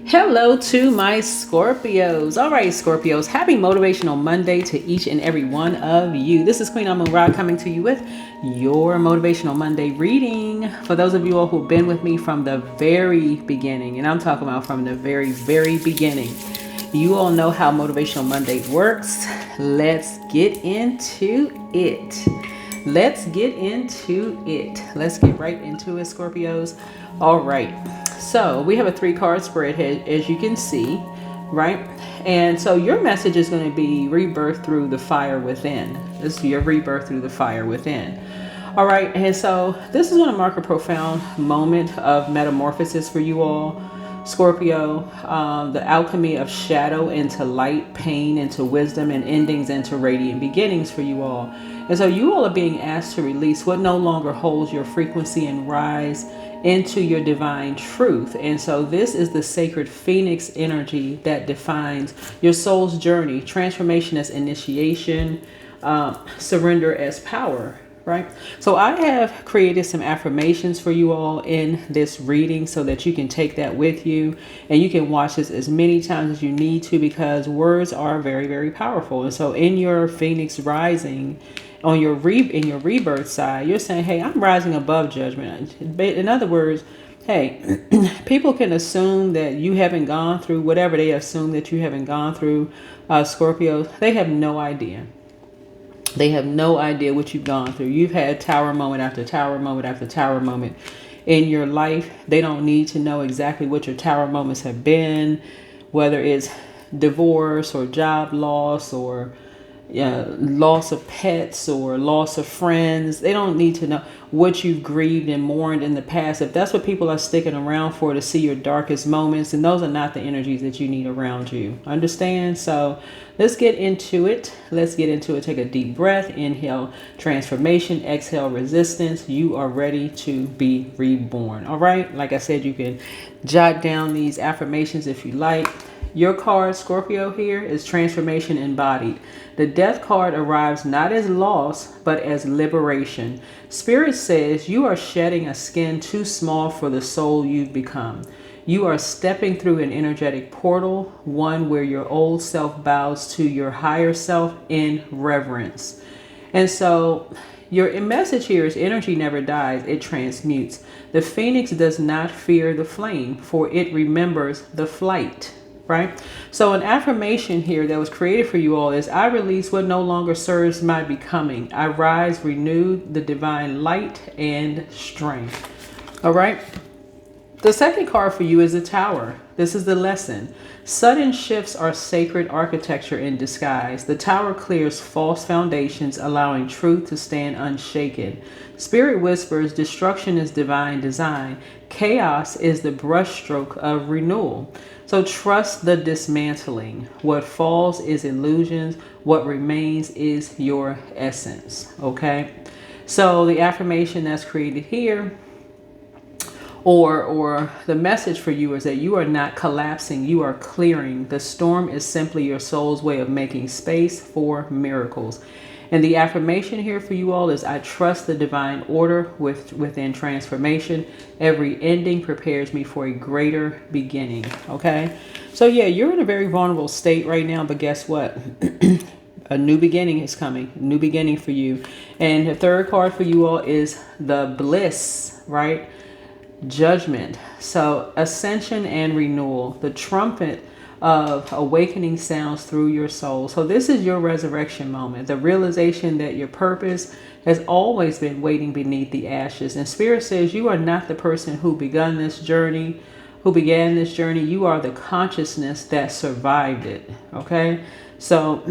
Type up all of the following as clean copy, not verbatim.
Hello to my Scorpios. All right, Scorpios, happy Motivational Monday to each and every one of you. This is Queen Amun-Ra coming to you with your Motivational Monday reading. For those of you all who've been with me from the very beginning, and I'm talking about from the very beginning, you all know how Motivational Monday works. Let's get into it. Let's get right into it, Scorpios. All right. So we have a 3-card spread here, as you can see, right? And so your message is going to be rebirth through the fire within. This is your rebirth through the fire within. All right. And so this is going to mark a profound moment of metamorphosis for you all, Scorpio. The alchemy of shadow into light, pain into wisdom, and endings into radiant beginnings for you all. And so you all are being asked to release what no longer holds your frequency and rise into your divine truth. And so this is the sacred phoenix energy that defines your soul's journey. Transformation as initiation, surrender as power, right? So I have created some affirmations for you all in this reading so that you can take that with you and you can watch this as many times as you need to, because words are very powerful. And so in your phoenix rising, on your in your rebirth side, you're saying, hey, I'm rising above judgment. In other words, hey, people can assume that you haven't gone through whatever they assume that you haven't gone through, Scorpio. They have no idea. They have no idea what you've gone through. You've had tower moment after tower moment after tower moment in your life. They don't need to know exactly what your tower moments have been, whether it's divorce or job loss or loss of pets or loss of friends. They don't need to know what you've grieved and mourned in the past. If that's what people are sticking around for, to see your darkest moments, and those are not the energies that you need around you. Understand? So let's get into it. Take a deep breath. Inhale transformation, exhale resistance. You are ready to be reborn. All right. Like I said, you can jot down these affirmations if you like. Your card, Scorpio, here is transformation embodied. The death card arrives not as loss, but as liberation. Spirit says you are shedding a skin too small for the soul you've become. You are stepping through an energetic portal, one where your old self bows to your higher self in reverence. And so your message here is energy never dies, it transmutes. The phoenix does not fear the flame, for it remembers the flight. Right? So an affirmation here that was created for you all is, I release what no longer serves my becoming. I rise renewed, the divine light and strength. All right. The second card for you is the Tower. This is the lesson. Sudden shifts are sacred architecture in disguise. The Tower clears false foundations, allowing truth to stand unshaken. Spirit whispers, destruction is divine design. Chaos is the brushstroke of renewal. So trust the dismantling. What falls is illusions. What remains is your essence. Okay. So the affirmation that's created here, or the message for you, is that you are not collapsing, you are clearing. The storm is simply your soul's way of making space for miracles. And the affirmation here for you all is, I trust the divine order within transformation. Every ending prepares me for a greater beginning. Okay. So yeah, you're in a very vulnerable state right now, but guess what? A new beginning is coming, a new beginning for you. And the third card for you all is the bliss, right? Judgment. So ascension and renewal. The trumpet of awakening sounds through your soul. So this is your resurrection moment. The realization that your purpose has always been waiting beneath the ashes. And Spirit says you are not the person who began this journey. You are the consciousness that survived it. Okay. So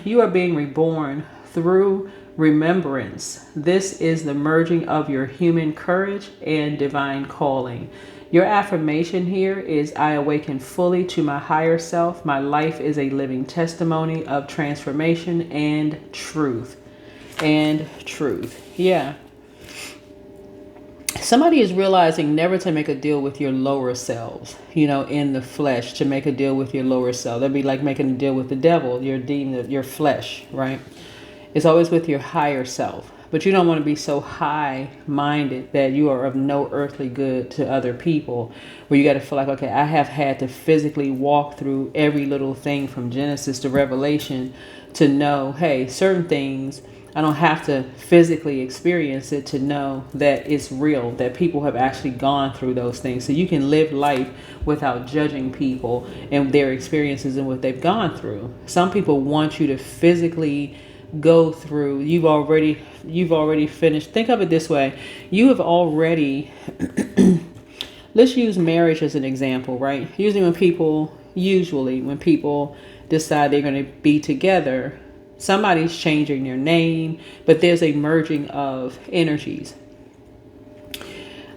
you are being reborn through remembrance. This is the merging of your human courage and divine calling. Your affirmation here is, I awaken fully to my higher self. My life is a living testimony of transformation and truth. Yeah. Somebody is realizing never to make a deal with your lower selves, in the flesh, to make a deal with your lower self. That'd be like making a deal with the devil, your demon, your flesh, right? It's always with your higher self. but you don't want to be so high-minded that you are of no earthly good to other people, where you got to feel like, okay, I have had to physically walk through every little thing from Genesis to Revelation to know, hey, certain things, I don't have to physically experience it to know that it's real, that people have actually gone through those things. So you can live life without judging people and their experiences and what they've gone through. Some people want you to physically go through. You've already finished. Think of it this way. You have already, let's use marriage as an example, right? Usually when people decide they're going to be together, somebody's changing their name, but there's a merging of energies.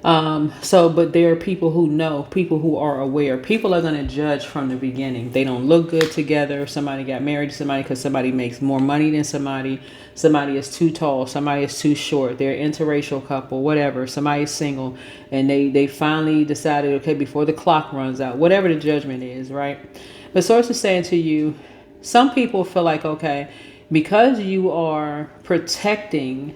But there are people who know, people who are aware. People are going to judge from the beginning. They don't look good together. Somebody got married to somebody because somebody makes more money than somebody. Somebody is too tall. Somebody is too short. They're an interracial couple, whatever. Somebody's single. And they finally decided, okay, before the clock runs out, whatever the judgment is, right? But Source is saying to you, some people feel like, okay, because you are protecting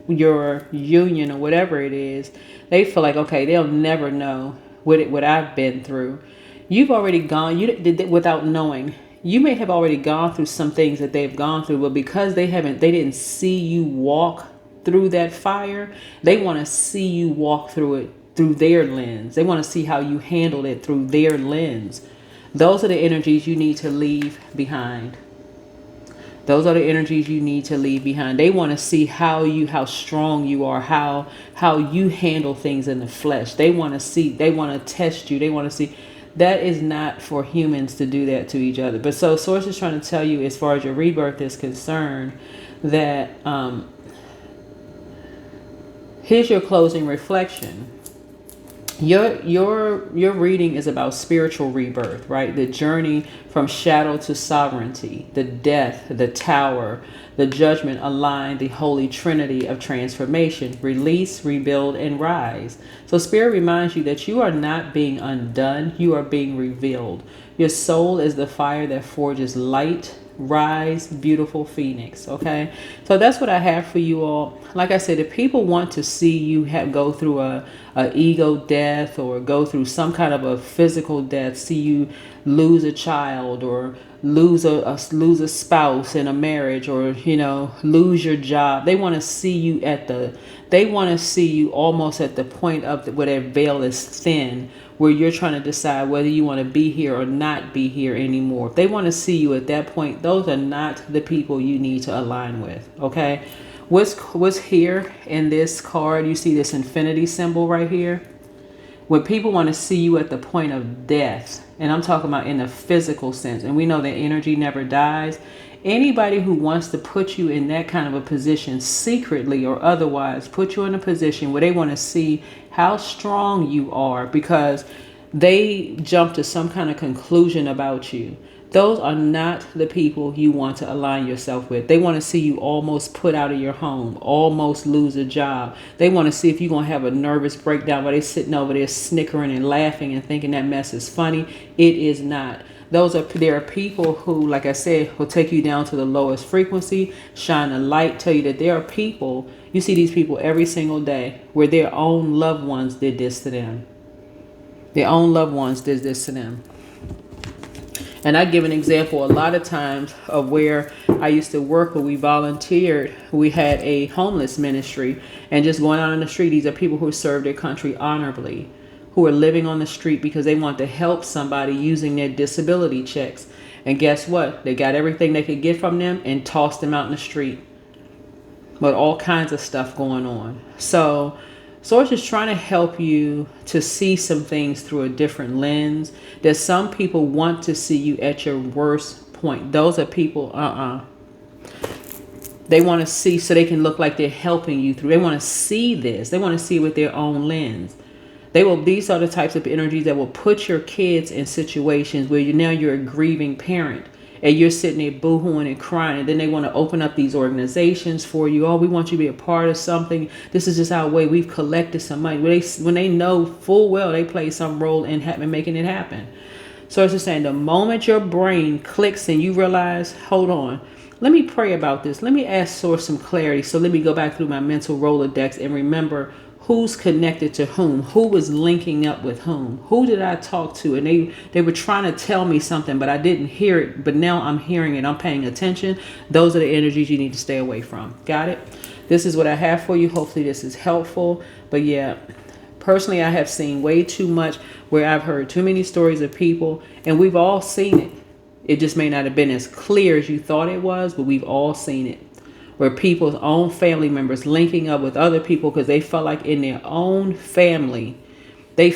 your union or whatever it is, they feel like, okay, they'll never know what I've been through. You've already gone, you did it without knowing. You may have already gone through some things that they've gone through, but because they didn't see you walk through that fire, they want to see you walk through it through their lens. They want to see how you handled it through their lens. Those are the energies you need to leave behind. Those are the energies you need to leave behind. They want to see how strong you are, how you handle things in the flesh. They want to test you. They want to see. That is not for humans to do that to each other. But so Source is trying to tell you, as far as your rebirth is concerned, that here's your closing reflection. Your reading is about spiritual rebirth, right? The journey from shadow to sovereignty, the death, the tower, the judgment align the holy trinity of transformation, release, rebuild, and rise. So Spirit reminds you that you are not being undone, you are being revealed. Your soul is the fire that forges light. Rise, beautiful phoenix. Okay, so that's what I have for you all. Like I said, if people want to see you go through a ego death or go through some kind of a physical death, see you lose a child or lose a spouse in a marriage, or lose your job, they want to see you almost at the point of where that veil is thin, where you're trying to decide whether you want to be here or not be here anymore. If they want to see you at that point, those are not the people you need to align with. Okay, what's here in this card? You see this infinity symbol right here. When people want to see you at the point of death, and I'm talking about in a physical sense, and we know that energy never dies. Anybody who wants to put you in that kind of a position, secretly or otherwise, put you in a position where they want to see how strong you are because they jump to some kind of conclusion about you. Those are not the people you want to align yourself with. They want to see you almost put out of your home, almost lose a job. They want to see if you're going to have a nervous breakdown while they're sitting over there snickering and laughing and thinking that mess is funny. It is not. There are people who, like I said, will take you down to the lowest frequency, shine a light, tell you that there are people, you see these people every single day, where their own loved ones did this to them. Their own loved ones did this to them. And I give an example a lot of times of where I used to work, where we volunteered. We had a homeless ministry, and just going out on the street, these are people who serve their country honorably, who are living on the street because they want to help somebody using their disability checks. And guess what? They got everything they could get from them and tossed them out in the street. But all kinds of stuff going on. So Source is trying to help you to see some things through a different lens. That some people want to see you at your worst point. Those are people, they want to see so they can look like they're helping you through. They want to see this. They want to see it with their own lens. These are the types of energies that will put your kids in situations where you're a grieving parent and you're sitting there boo-hooing and crying, and then they want to open up these organizations for you. Oh, we want you to be a part of something. This is just our way. We've collected some money. When they know full well they play some role in making it happen. So it's just saying, the moment your brain clicks and you realize, hold on, let me pray about this. Let me ask Source some clarity. So let me go back through my mental Rolodex and remember who's connected to who was linking up with who did I talk to? And they were trying to tell me something, but I didn't hear it. But now I'm hearing it. I'm paying attention. Those are the energies you need to stay away from. Got it? This is what I have for you. Hopefully this is helpful. But yeah, personally, I have seen way too much where I've heard too many stories of people, and we've all seen it. It just may not have been as clear as you thought it was, but we've all seen it. Where people's own family members linking up with other people because they felt like in their own family, they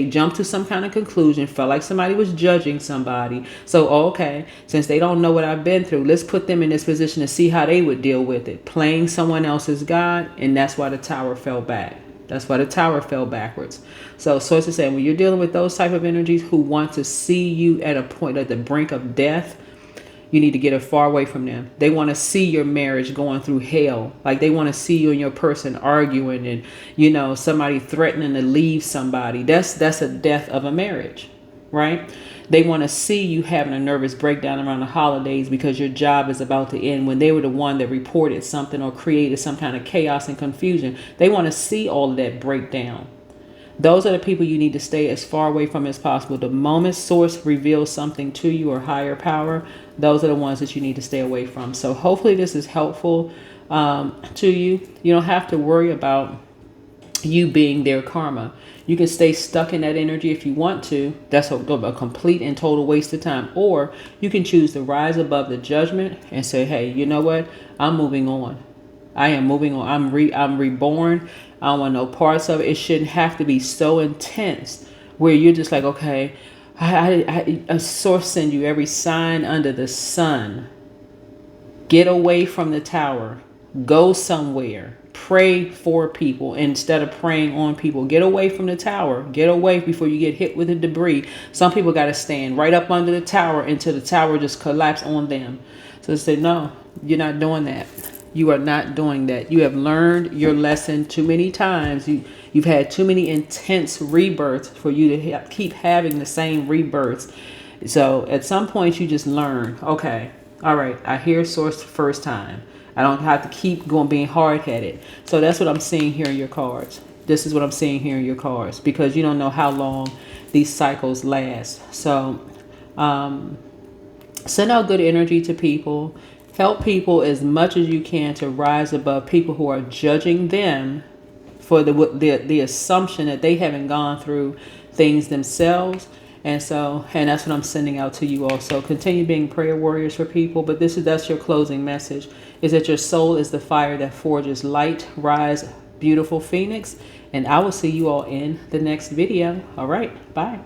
jumped to some kind of conclusion, felt like somebody was judging somebody. So, okay, since they don't know what I've been through, let's put them in this position to see how they would deal with it. Playing someone else's God, and that's why the tower fell back. That's why the tower fell backwards. So Source is saying when you're dealing with those type of energies who want to see you at a point at the brink of death, you need to get far away from them. They want to see your marriage going through hell. Like they want to see you and your person arguing and, somebody threatening to leave somebody. That's a death of a marriage, right? They want to see you having a nervous breakdown around the holidays because your job is about to end when they were the one that reported something or created some kind of chaos and confusion. They want to see all of that breakdown. Those are the people you need to stay as far away from as possible. The moment Source reveals something to you or higher power, those are the ones that you need to stay away from. So hopefully this is helpful to you. You don't have to worry about you being their karma. You can stay stuck in that energy if you want to. That's a complete and total waste of time. Or you can choose to rise above the judgment and say, hey, you know what? I'm moving on. I am moving on. I'm reborn. I don't want no parts of it. It shouldn't have to be so intense where you're just like, okay, a Source send you every sign under the sun. Get away from the tower. Go somewhere. Pray for people instead of praying on people. Get away from the tower. Get away before you get hit with the debris. Some people got to stand right up under the tower until the tower just collapse on them. So they say, no, you're not doing that. You are not doing that. You have learned your lesson too many times. You've had too many intense rebirths for you to keep having the same rebirths. So at some point you just learn, okay, all right, I hear Source the first time. I don't have to keep being hard-headed. So that's what I'm seeing here in your cards. This is what I'm seeing here in your cards because you don't know how long these cycles last. So send out good energy to people. Help people as much as you can to rise above people who are judging them for the assumption that they haven't gone through things themselves. And that's what I'm sending out to you also. Continue being prayer warriors for people. But that's your closing message, is that your soul is the fire that forges light. Rise, beautiful phoenix. And I will see you all in the next video. All right. Bye.